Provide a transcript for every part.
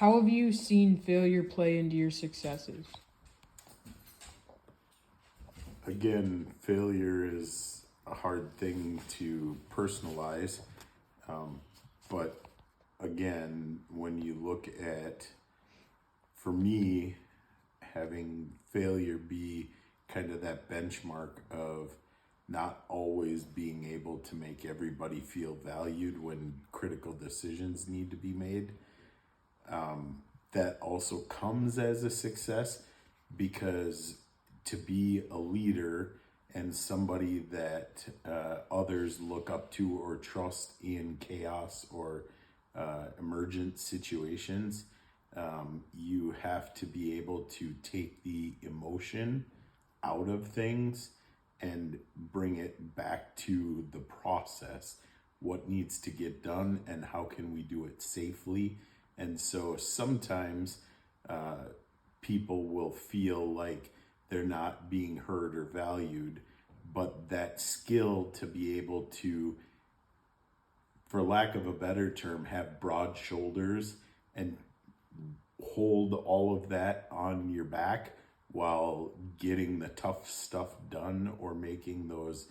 How have you seen failure play into your successes? Again, failure is a hard thing to personalize. But again, when you look at, for me, having failure be kind of that benchmark of not always being able to make everybody feel valued when critical decisions need to be made, that also comes as a success, because to be a leader and somebody that others look up to or trust in chaos or emergent situations, you have to be able to take the emotion out of things and bring it back to the process. What needs to get done and how can we do it safely? And so sometimes people will feel like they're not being heard or valued, but that skill to be able to, for lack of a better term, have broad shoulders and hold all of that on your back while getting the tough stuff done or making those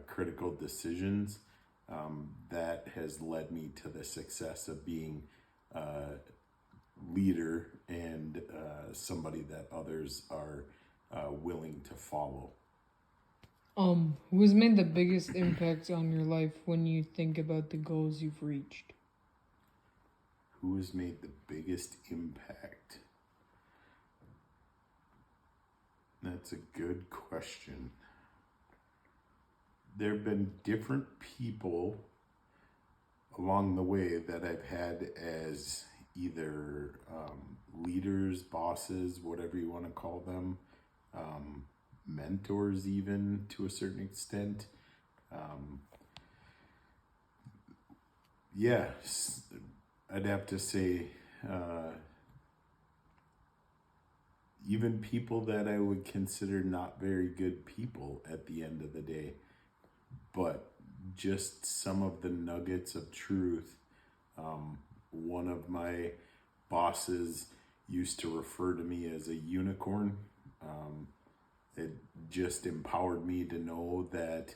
critical decisions, that has led me to the success of being a leader and somebody that others are willing to follow. Who has made the biggest impact on your life when you think about the goals you've reached? Who has made the biggest impact? That's a good question. There have been different people along the way that I've had as either leaders, bosses, whatever you want to call them, mentors even to a certain extent. Yes, I'd have to say even people that I would consider not very good people at the end of the day, but just some of the nuggets of truth. One of my bosses used to refer to me as a unicorn. It just empowered me to know that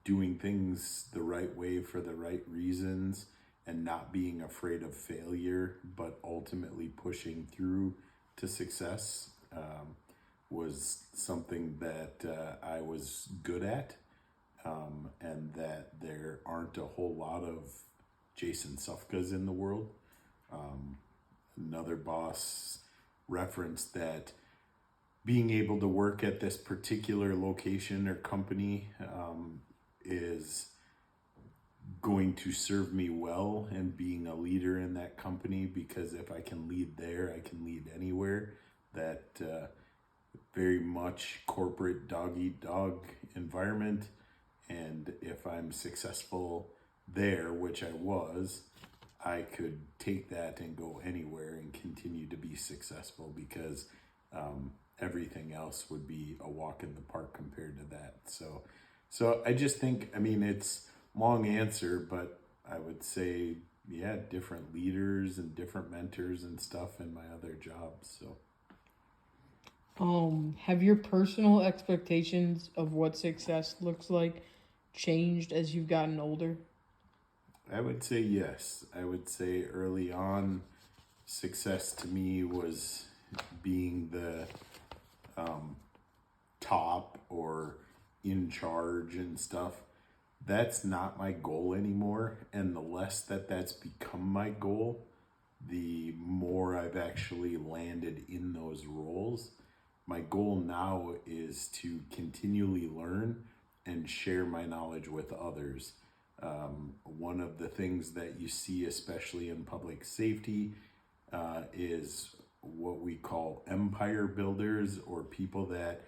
doing things the right way for the right reasons and not being afraid of failure, but ultimately pushing through to success, was something that I was good at, and that there aren't a whole lot of Jason Sufkas in the world. Another boss referenced that being able to work at this particular location or company is going to serve me well, and being a leader in that company, because if I can lead there, I can lead anywhere. That very much corporate dog eat dog environment, and if I'm successful there, which I was, I could take that and go anywhere and continue to be successful, because everything else would be a walk in the park compared to that. So I just think, I mean, it's long answer, but I would say, yeah, different leaders and different mentors and stuff in my other jobs. So Have your personal expectations of what success looks like changed as you've gotten older? I would say yes. I would say early on, success to me was being the top or in charge and stuff. That's not my goal anymore. And the less that that's become my goal, the more I've actually landed in those roles. My goal now is to continually learn and share my knowledge with others. One of the things that you see, especially in public safety, is what we call empire builders, or people that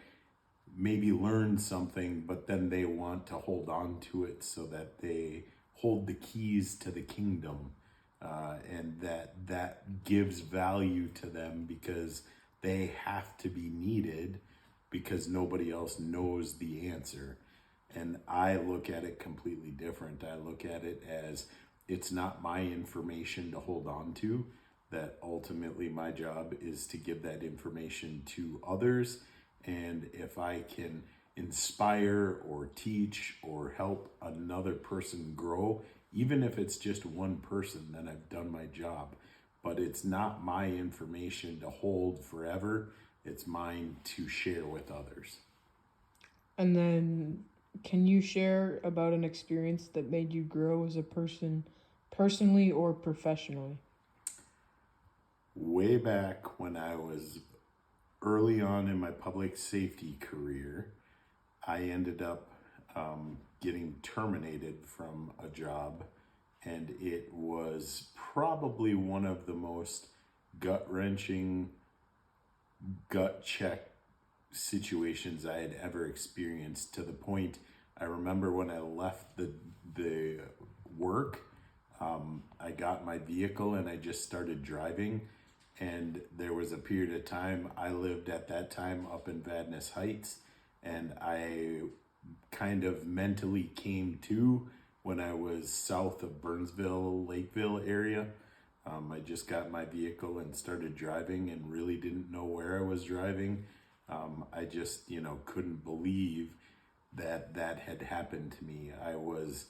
maybe learn something, but then they want to hold on to it so that they hold the keys to the kingdom, and that gives value to them because they have to be needed because nobody else knows the answer. And I look at it completely different. I look at it as it's not my information to hold on to, that ultimately my job is to give that information to others. And if I can inspire or teach or help another person grow, even if it's just one person, then I've done my job. But it's not my information to hold forever. It's mine to share with others. And then, can you share about an experience that made you grow as a person, personally or professionally? Way back when I was early on in my public safety career, I ended up getting terminated from a job, and it was probably one of the most gut wrenching, gut check situations I had ever experienced. To the point, I remember when I left the work, I got my vehicle and I just started driving. And there was a period of time, I lived at that time up in Vadnais Heights, and I kind of mentally came to when I was south of Burnsville, Lakeville area. I just got my vehicle and started driving and really didn't know where I was driving. I just, couldn't believe that that had happened to me. I was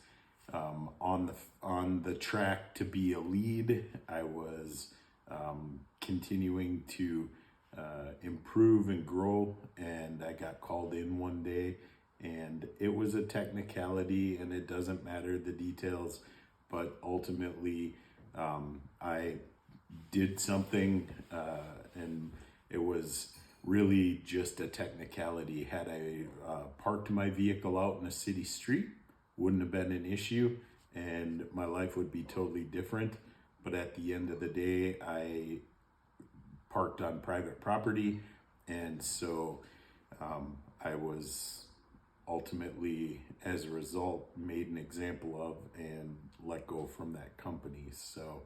on the track to be a lead. I was continuing to improve and grow, and I got called in one day, and it was a technicality, and it doesn't matter the details, but ultimately I did something, and it was really just a technicality. Had I parked my vehicle out in a city street, wouldn't have been an issue, and my life would be totally different. But at the end of the day, I parked on private property, and so I was ultimately, as a result, made an example of and let go from that company. So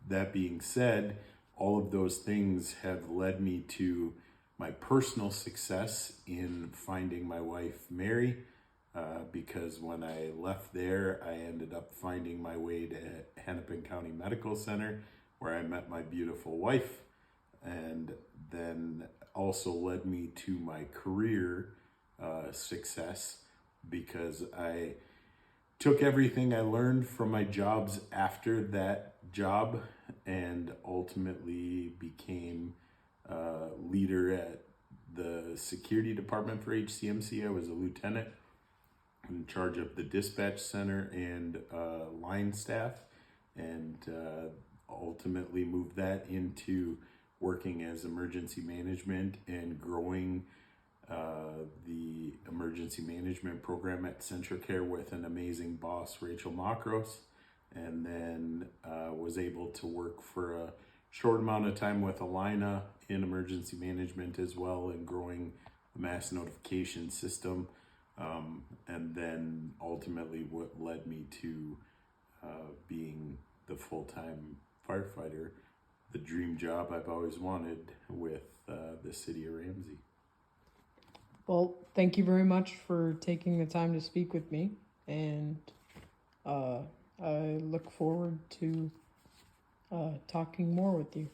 that being said, all of those things have led me to my personal success in finding my wife, Mary, because when I left there, I ended up finding my way to Hennepin County Medical Center, where I met my beautiful wife, and then also led me to my career success, because I took everything I learned from my jobs after that job and ultimately became a leader at the security department for HCMC. I was a lieutenant in charge of the dispatch center and line staff, and ultimately moved that into working as emergency management and growing the emergency management program at Centricare with an amazing boss, Rachel Makros, and then was able to work for a short amount of time with Alina in emergency management as well, and growing the mass notification system, and then ultimately what led me to being the full-time firefighter, the dream job I've always wanted with the city of Ramsey. Well, thank you very much for taking the time to speak with me, and I look forward to talking more with you.